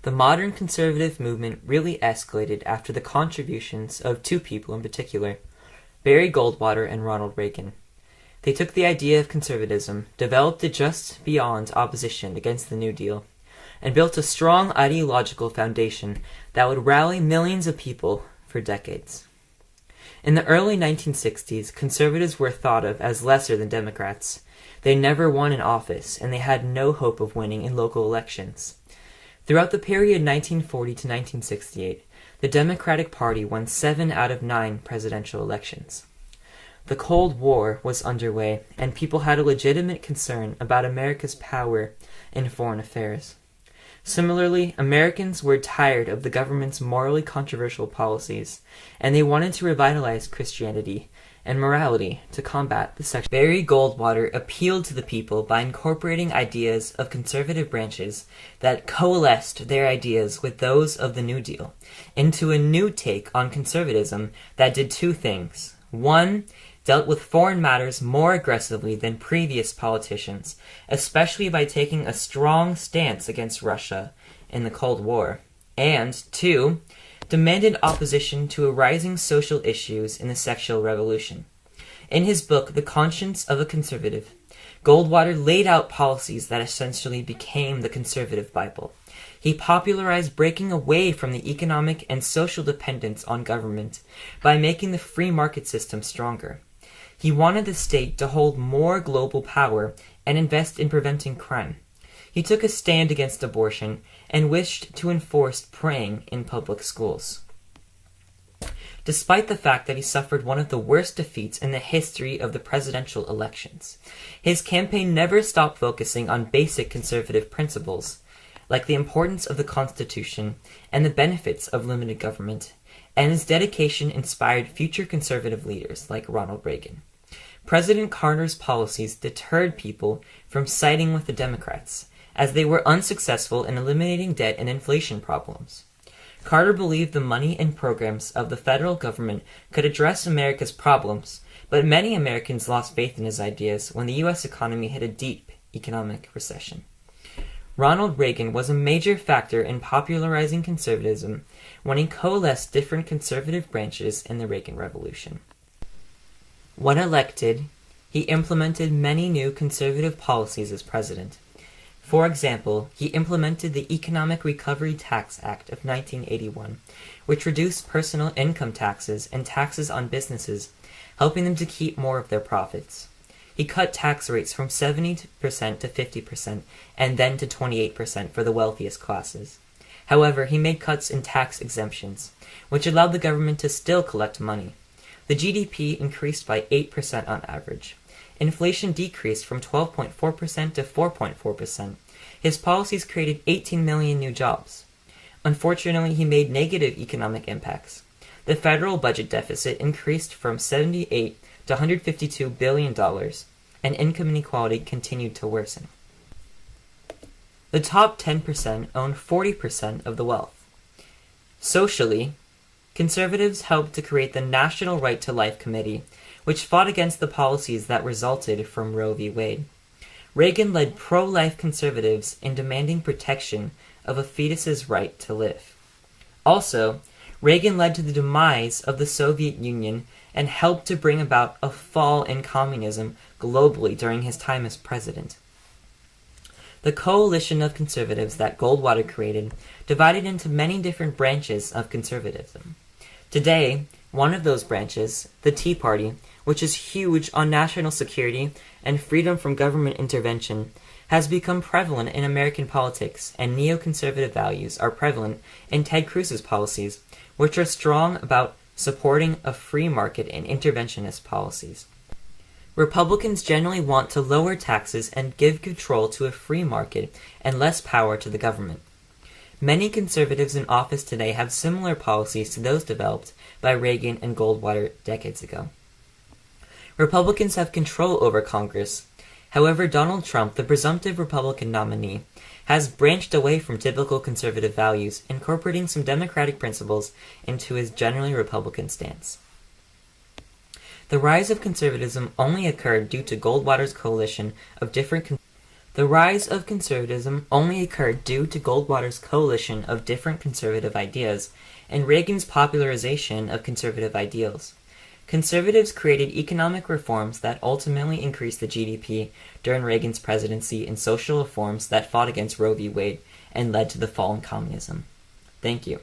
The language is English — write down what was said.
The modern conservative movement really escalated after the contributions of two people in particular, Barry Goldwater and Ronald Reagan. They took the idea of conservatism, developed it just beyond opposition against the New Deal, and built a strong ideological foundation that would rally millions of people for decades. In the early 1960s, conservatives were thought of as lesser than Democrats. They never won an office, and they had no hope of winning in local elections. Throughout the period 1940 to 1968, the Democratic Party won 7 out of 9 presidential elections. The Cold War was underway, and people had a legitimate concern about America's power in foreign affairs. Similarly, Americans were tired of the government's morally controversial policies, and they wanted to revitalize Christianity and morality to combat the sexual. Barry Goldwater appealed to the people by incorporating ideas of conservative branches that coalesced their ideas with those of the New Deal into a new take on conservatism that did two things. One, dealt with foreign matters more aggressively than previous politicians, especially by taking a strong stance against Russia in the Cold War. And two, demanded opposition to arising social issues in the sexual revolution. In his book, The Conscience of a Conservative, Goldwater laid out policies that essentially became the conservative Bible. He popularized breaking away from the economic and social dependence on government by making the free market system stronger. He wanted the state to hold more global power and invest in preventing crime. He took a stand against abortion and wished to enforce praying in public schools. Despite the fact that he suffered one of the worst defeats in the history of the presidential elections, his campaign never stopped focusing on basic conservative principles, like the importance of the Constitution and the benefits of limited government, and his dedication inspired future conservative leaders like Ronald Reagan. President Carter's policies deterred people from siding with the Democrats, as they were unsuccessful in eliminating debt and inflation problems. Carter believed the money and programs of the federal government could address America's problems, but many Americans lost faith in his ideas when the U.S. economy hit a deep economic recession. Ronald Reagan was a major factor in popularizing conservatism when he coalesced different conservative branches in the Reagan Revolution. When elected, he implemented many new conservative policies as president. For example, he implemented the Economic Recovery Tax Act of 1981, which reduced personal income taxes and taxes on businesses, helping them to keep more of their profits. He cut tax rates from 70% to 50% and then to 28% for the wealthiest classes. However, he made cuts in tax exemptions, which allowed the government to still collect money. The GDP increased by 8% on average. Inflation decreased from 12.4% to 4.4%. His policies created 18 million new jobs. Unfortunately, he made negative economic impacts. The federal budget deficit increased from $78 to $152 billion, and income inequality continued to worsen. The top 10% owned 40% of the wealth. Socially, conservatives helped to create the National Right to Life Committee, which fought against the policies that resulted from Roe v. Wade. Reagan led pro-life conservatives in demanding protection of a fetus's right to live. Also, Reagan led to the demise of the Soviet Union and helped to bring about a fall in communism globally during his time as president. The coalition of conservatives that Goldwater created divided into many different branches of conservatism. Today, one of those branches, the Tea Party, which is huge on national security and freedom from government intervention, has become prevalent in American politics, and neoconservative values are prevalent in Ted Cruz's policies, which are strong about supporting a free market and interventionist policies. Republicans generally want to lower taxes and give control to a free market and less power to the government. Many conservatives in office today have similar policies to those developed by Reagan and Goldwater decades ago. Republicans have control over Congress. However, Donald Trump, the presumptive Republican nominee, has branched away from typical conservative values, incorporating some democratic principles into his generally Republican stance. The rise of conservatism only occurred due to Goldwater's coalition of different The rise of conservatism only occurred due to Goldwater's coalition of different conservative ideas and Reagan's popularization of conservative ideals. Conservatives created economic reforms that ultimately increased the GDP during Reagan's presidency and social reforms that fought against Roe v. Wade and led to the fall in communism. Thank you.